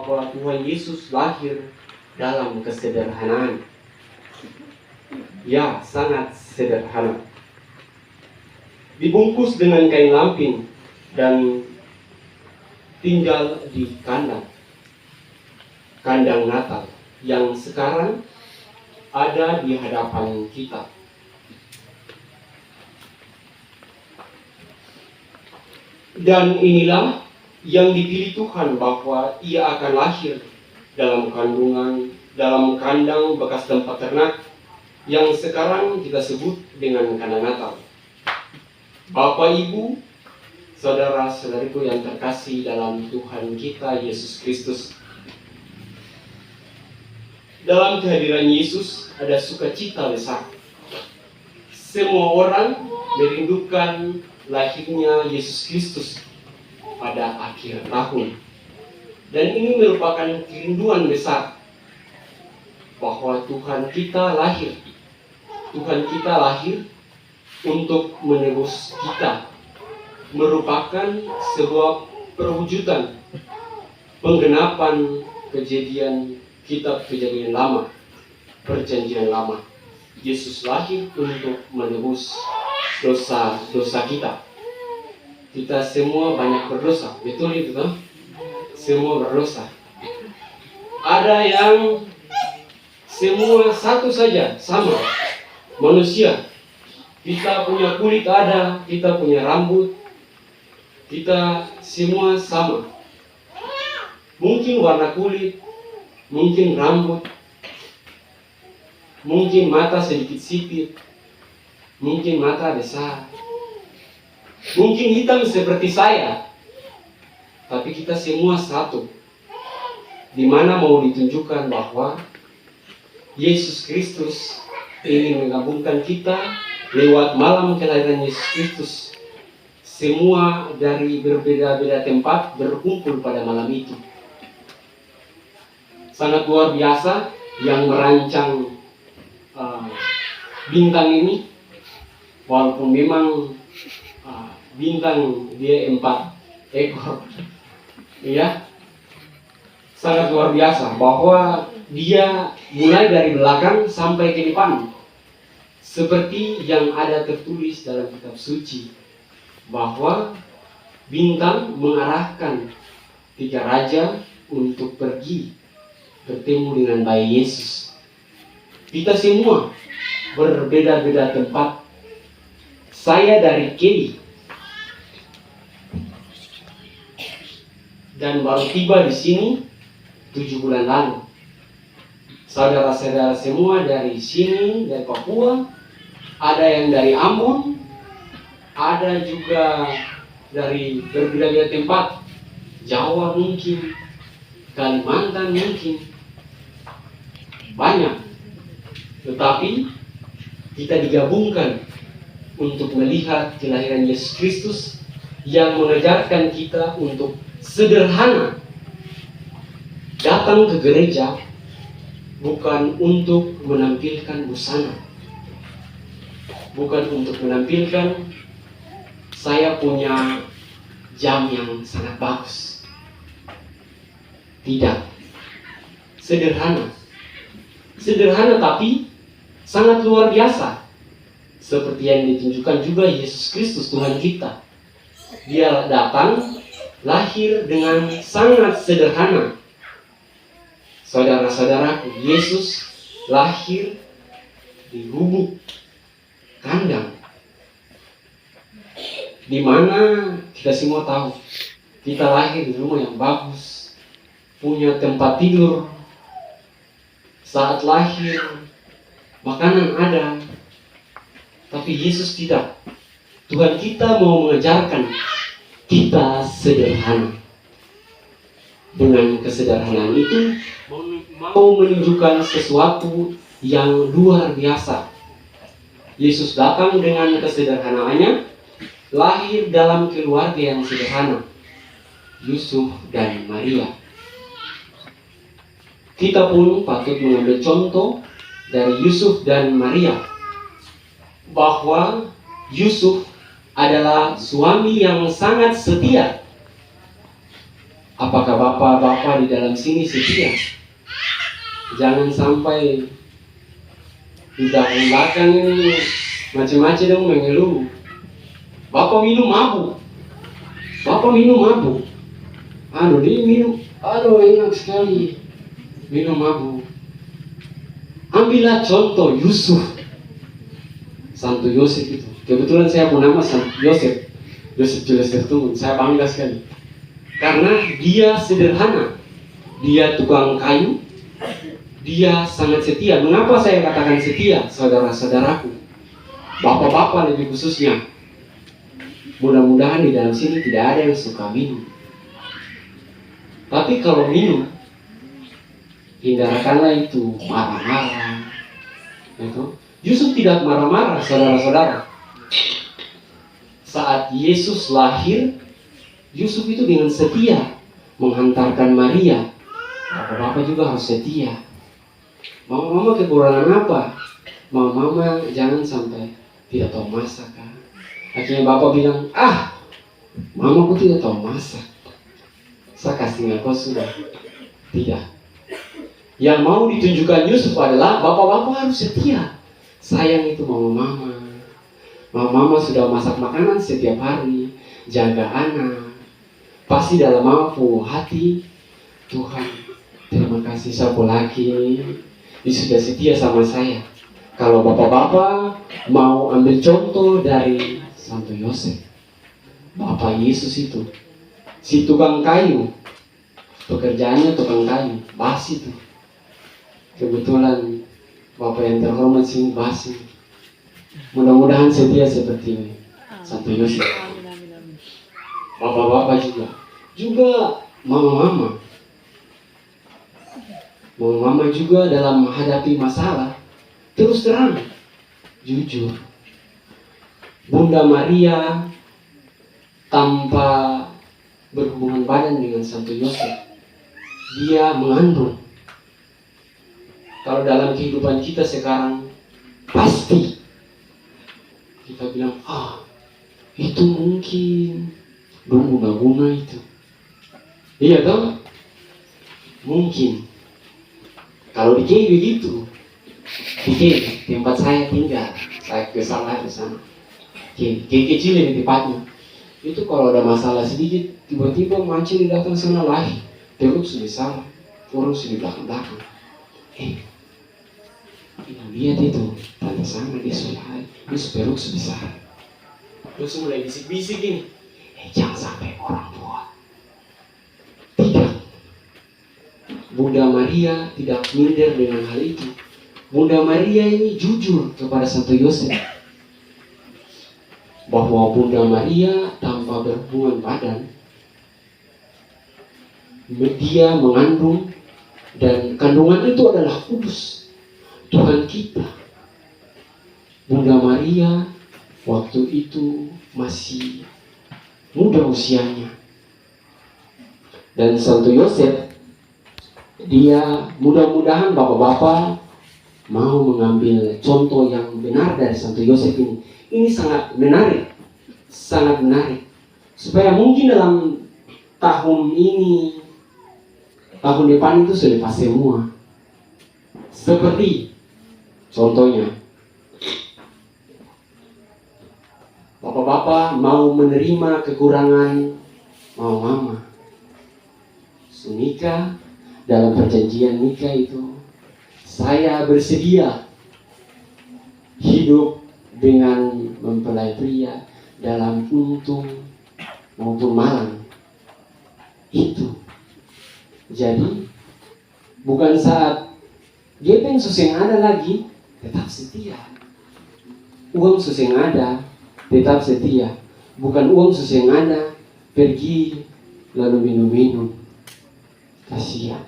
bahwa Tuhan Yesus lahir dalam kesederhanaan. Ya, sangat sederhana. Dibungkus dengan kain lampin dan tinggal di kandang Natal yang sekarang ada di hadapan kita. Dan inilah yang dipilih Tuhan, bahwa Ia akan lahir dalam kandang bekas tempat ternak yang sekarang kita sebut dengan kandang Natal. Bapak, Ibu, saudara-saudariku yang terkasih dalam Tuhan kita Yesus Kristus, dalam kehadiran Yesus ada sukacita besar. Semua orang merindukan lahirnya Yesus Kristus pada akhir tahun. Dan ini merupakan kerinduan besar bahwa Tuhan kita lahir. Tuhan kita lahir untuk menebus kita. Merupakan sebuah perwujudan penggenapan kitab Kejadian Lama, Perjanjian Lama. Yesus lahir untuk menebus dosa-dosa kita. Kita semua banyak berdosa, betul itu kan? Semua berdosa. Ada yang semua satu saja, sama, manusia. Kita punya kulit ada, kita punya rambut, kita semua sama. Mungkin warna kulit, mungkin rambut, mungkin mata sedikit sipit, mungkin mata besar, mungkin hitam seperti saya, tapi kita semua satu. Di mana mau ditunjukkan bahwa Yesus Kristus ingin menggabungkan kita lewat malam kelahiran Yesus Kristus. Semua dari berbeda-beda tempat berkumpul pada malam itu. Sangat luar biasa yang merancang bintang ini. Walaupun memang bintang dia 4 ekor, ya, sangat luar biasa bahwa dia mulai dari belakang sampai ke depan, seperti yang ada tertulis dalam kitab suci, bahwa bintang mengarahkan 3 raja untuk pergi bertemu dengan bayi Yesus. Kita semua berbeda-beda tempat. Saya dari Keri dan baru tiba di sini 7 bulan lalu. Saudara-saudara semua dari sini, dari Papua, ada yang dari Ambon, ada juga dari berbeda-beda tempat, Jawa mungkin, Kalimantan mungkin, banyak. Tetapi kita digabungkan untuk melihat kelahiran Yesus Kristus yang mengajarkan kita untuk sederhana. Datang ke gereja bukan untuk menampilkan busana, bukan untuk menampilkan saya punya jam yang sangat bagus. Tidak. Sederhana. Sederhana tapi sangat luar biasa. Seperti yang ditunjukkan juga Yesus Kristus Tuhan kita. Dia datang, lahir dengan sangat sederhana. Saudara-saudaraku, Yesus lahir di lubuk kandang, di mana kita semua tahu kita lahir di rumah yang bagus, punya tempat tidur. Saat lahir makanan ada, tapi Yesus tidak. Tuhan kita mau mengajarkan kita sederhana. Dengan kesederhanaan itu mau menunjukkan sesuatu yang luar biasa. Yesus datang dengan kesederhanaannya, lahir dalam keluarga yang sederhana, Yusuf dan Maria. Kita pun patut mengambil contoh dari Yusuf dan Maria, bahwa Yusuf adalah suami yang sangat setia. Apakah bapak-bapak di dalam sini setia? Jangan sampai di belakang ini macam-macam dong mengeluh. Bapak minum mabuk. Bapak minum mabuk. Dia minum. Enak sekali. Minum mabuk. Ambillah contoh Yusuf. Santo Yosef itu. Kebetulan saya pun nama Santo Yosef. Yosef Julius Tertunggu. Saya bangga sekali. Karena dia sederhana. Dia tukang kayu. Dia sangat setia. Mengapa saya katakan setia, saudara-saudaraku? Bapak-bapak lebih khususnya. Mudah-mudahan di dalam sini tidak ada yang suka minum. Tapi kalau minum, hindarkanlah itu marah-marah. Yusuf tidak marah-marah, saudara-saudara. Saat Yesus lahir, Yusuf itu dengan setia menghantarkan Maria. Bapak-bapak juga harus setia. Mama kekurangan apa? Mama jangan sampai tidak tahu masak. Akhirnya bapak bilang, mamaku tidak tahu masak. Saya kasih kau sudah. Tidak. Yang mau ditunjukkan Yusuf adalah bapak-bapak harus setia. Sayang itu mama. Mama sudah masak makanan setiap hari. Jaga anak. Pasti dalam mampu hati, Tuhan, terima kasih siapa lagi. Dia sudah setia sama saya. Kalau bapak-bapak mau ambil contoh dari Santo Yosef, Bapak Yesus itu, si tukang kayu, pekerjaannya tukang kayu, basi itu. Kebetulan Bapak yang terhormat sini basi. Mudah-mudahan setia seperti Santo Yosef. Bapak-bapak juga mama-mama juga dalam menghadapi masalah terus terang, jujur. Bunda Maria tanpa berhubungan badan dengan Santo Yosef, dia mengandung. Kalau dalam kehidupan kita sekarang, pasti kita bilang, itu mungkin bunga-bunga itu. Iya toh? Mungkin. Kalau di KI begitu, di KI tempat saya tinggal, saya kesalahan di sana. KI kecil lebih tepatnya. Itu kalau ada masalah sedikit, tiba-tiba mancing datang sana lagi, perut sudah salah, orang sudah belakang-belakang. Lihat itu, tanda sana dia sudah hari, dia perut sudah salah. Terus mulai bisik-bisik ini, jangan sampai orang tua. Tidak. Bunda Maria tidak minder dengan hal itu. Bunda Maria ini jujur kepada Santo Yosef bahwa Bunda Maria tanpa berhubungan badan, dia mengandung, dan kandungan itu adalah kudus, Tuhan kita. Bunda Maria waktu itu masih muda usianya, dan Santo Yosef, dia mudah-mudahan bapak-bapak mau mengambil contoh yang benar dari Santo Yosef ini. Ini sangat menarik, supaya mungkin dalam tahun ini, tahun depan itu sudah semua. Seperti contohnya, bapak-bapak mau menerima kekurangan mama. Nikah, dalam perjanjian nikah itu, saya bersedia hidup dengan mempelai pria dalam untung maupun malang. Itu. Jadi bukan saat gepeng suseng ada lagi, tetap setia. Uang suseng ada, tetap setia. Bukan uang suseng ada, pergi lalu minum-minum. Kasihan.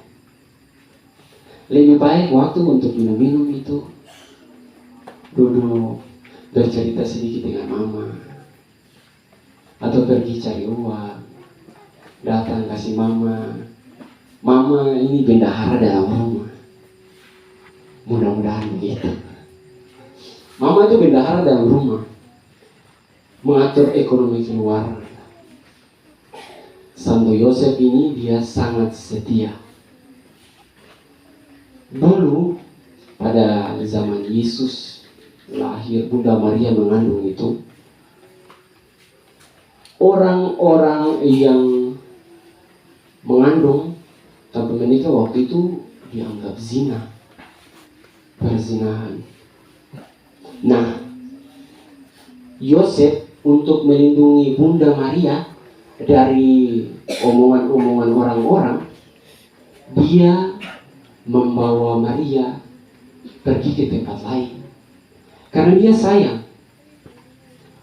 Lebih baik waktu untuk minum-minum itu duduk bercerita sedikit dengan mama, atau pergi cari uang, datang kasih mama ini bendahara dalam rumah. Mudah-mudahan begitu. Mama itu bendahara dalam rumah, mengatur ekonomi keluarga. Santo Yosef ini dia sangat setia. Dulu pada zaman Yesus lahir, Bunda Maria mengandung itu, orang-orang yang mengandung tanpa menikah waktu itu dianggap zina, perzinahan. Nah, Yosef untuk melindungi Bunda Maria dari omongan-omongan orang-orang, dia membawa Maria pergi ke tempat lain. Karena dia sayang.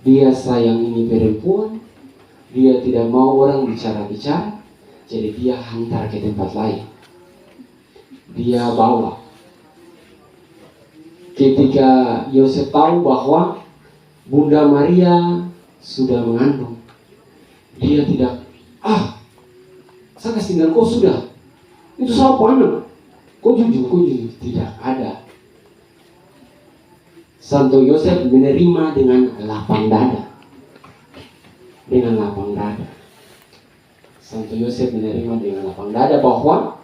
Dia sayang ini perempuan. Dia tidak mau orang bicara-bicara. Jadi dia hantar ke tempat lain. Dia bawa. Ketika Yosef tahu bahwa Bunda Maria sudah mengandung, dia tidak, saya kasih tinggal kau sudah. Itu siapa anak? Kau jujur. Tidak ada. Santo Yosef menerima dengan lapang dada. Santo Yosef menerima dengan lapang dada bahwa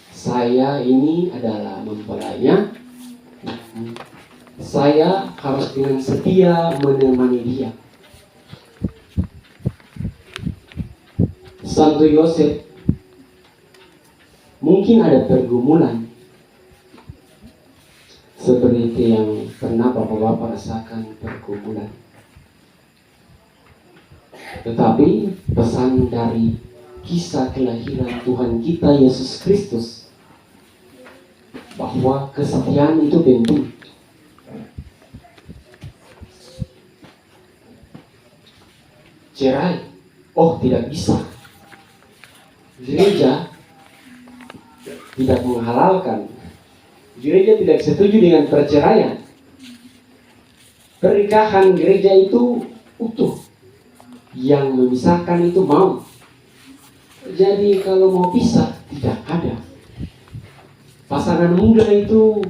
saya ini adalah mempelainya. Saya harus dengan setia menemani dia. Santo Yosef mungkin ada pergumulan seperti yang pernah bapak-bapak rasakan, pergumulan. Tetapi pesan dari kisah kelahiran Tuhan kita Yesus Kristus bahwa kesetiaan itu penting. Cerai, tidak bisa. Gereja tidak menghalalkan. Gereja tidak setuju dengan perceraian. Pernikahan gereja itu utuh. Yang memisahkan itu mau. Jadi kalau mau pisah, tidak ada. Pasangan muda itu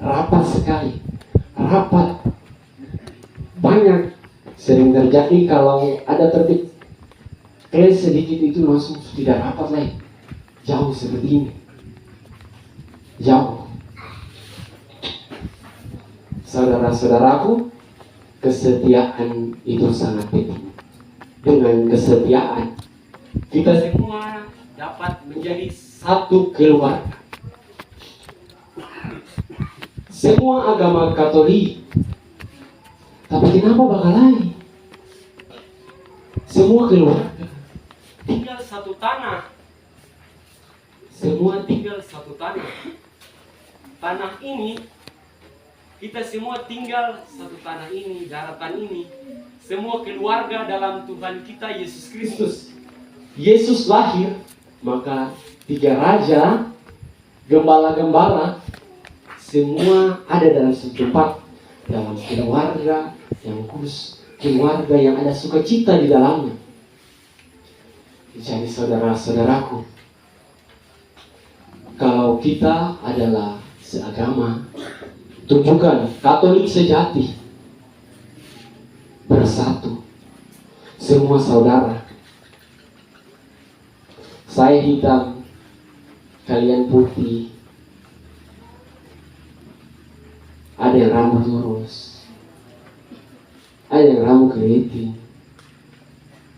rapat sekali. Rapat. Banyak. Sering terjadi kalau ada terbit kelas sedikit itu langsung tidak rapat lagi. Jauh seperti ini. Jauh. Saudara-saudaraku, kesetiaan itu sangat penting. Dengan kesetiaan, kita semua dapat menjadi satu keluarga. Semua agama Katolik. Tapi kenapa bakal lain? Semua keluarga tinggal satu tanah. Semua tinggal satu tanah. Tanah ini, kita semua tinggal satu tanah ini, daratan ini. Semua keluarga dalam Tuhan kita Yesus Kristus. Yesus lahir, maka 3 raja, gembala-gembala, semua ada dalam satu tempat. Dalam keluarga yang kudus, keluarga yang ada sukacita di dalamnya. Jadi saudara-saudaraku, kalau kita adalah seagama, tunjukkan Katolik sejati, bersatu, semua saudara. Saya hitam, kalian putih. Ada yang rambut lurus, ada yang rambut keriting,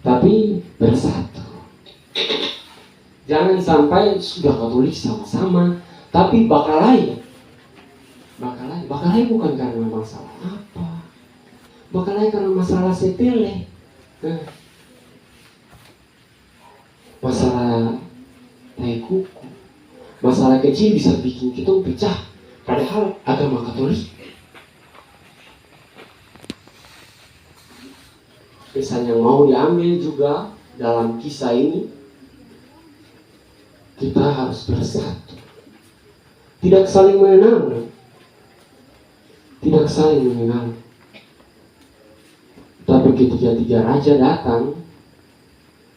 tapi bersatu. Jangan sampai sudah Katolik sama-sama, tapi bakalai bukan karena masalah apa, bakalai karena masalah sepele, masalah tai kuku, masalah kecil bisa bikin kita pecah. Padahal agama Katolik, pesan yang mau diambil juga dalam kisah ini, kita harus bersatu, tidak saling mengenal, tapi ketika 3 raja datang,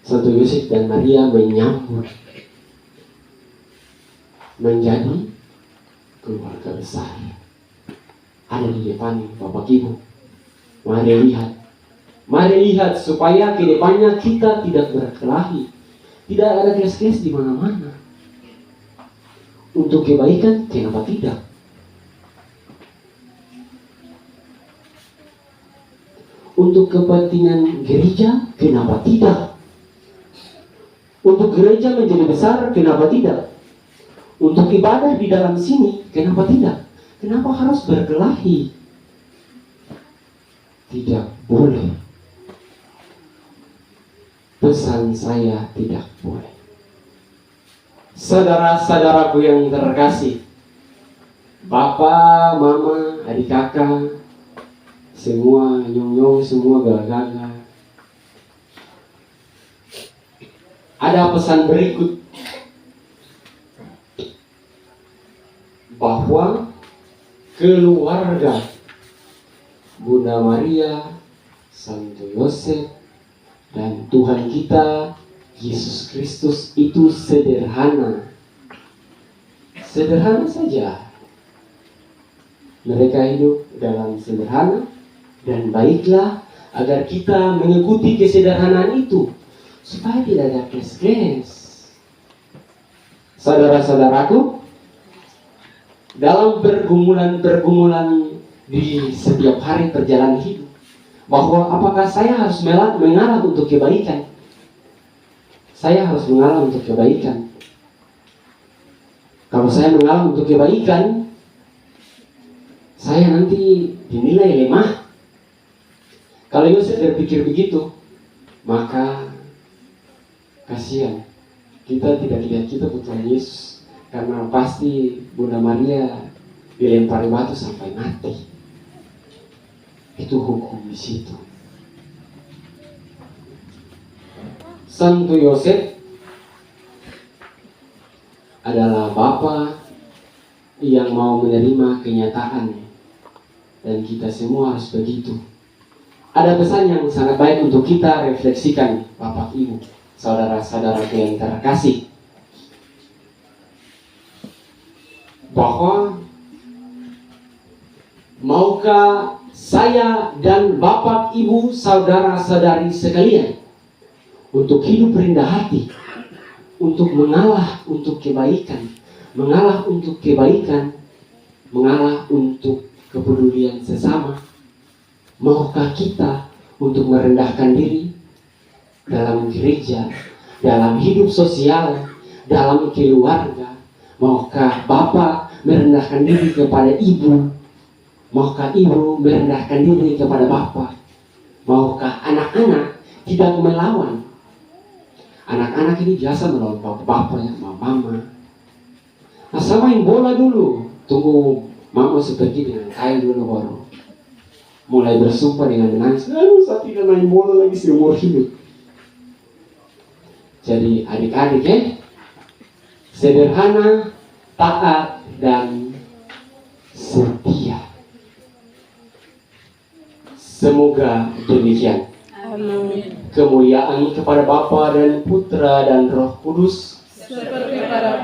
Santo Yosef dan Maria menyambut menjadi keluarga besar. Ada di depan Bapak Ibu, mari lihat Mari lihat supaya kedepannya kita tidak berkelahi, tidak ada keles-keles di mana-mana. Untuk kebaikan, kenapa tidak? Untuk kepentingan gereja, kenapa tidak? Untuk gereja menjadi besar, kenapa tidak? Untuk ibadah di dalam sini, kenapa tidak? Kenapa harus berkelahi? Tidak boleh. Pesan saya, tidak boleh. Saudara-saudaraku yang terkasih, Bapak, Mama, adik kakak, semua nyong-nyong, semua gagal. Ada pesan berikut, bahwa keluarga Bunda Maria, Santo Yosef, dan Tuhan kita Yesus Kristus itu sederhana. Sederhana saja. Mereka hidup dalam sederhana, dan baiklah agar kita mengikuti kesederhanaan itu supaya tidak ada kes-kes. Saudara-saudaraku, dalam pergumulan-pergumulan di setiap hari perjalanan hidup, bahwa apakah saya harus mengalah untuk kebaikan? Saya harus mengalah untuk kebaikan. Kalau saya mengalah untuk kebaikan, saya nanti dinilai lemah. Kalau Yosef berpikir begitu, maka kasihan. Kita tidak lihat kita Tuhan Yesus, karena pasti Bunda Maria dilempari batu sampai mati. Itu hukum di situ. Santo Yosef adalah bapa yang mau menerima kenyataan, dan kita semua harus begitu. Ada pesan yang sangat baik untuk kita refleksikan, Bapak Ibu, saudara-saudara yang terkasih, bahwa maukah saya dan Bapak, Ibu, saudara-saudari sekalian untuk hidup rendah hati, untuk mengalah untuk kebaikan, mengalah untuk kebaikan, mengalah untuk kepedulian sesama? Maukah kita untuk merendahkan diri dalam gereja, dalam hidup sosial, dalam keluarga? Maukah Bapak merendahkan diri kepada Ibu? Maukah Ibu merendahkan diri kepada Bapak? Maukah anak-anak tidak melawan? Anak-anak ini biasa melawan bapak-bapaknya, mama. Asal main bola dulu, tunggu mama seperti dengan kain dulu, baru mulai bersumpah dengan menangis. Saya tidak main bola lagi seumur hidup. Jadi adik-adik sederhana, taat, dan setia. Semoga demikian. Amin. Kemuliaan kepada Bapa dan Putra dan Roh Kudus, Seperti pada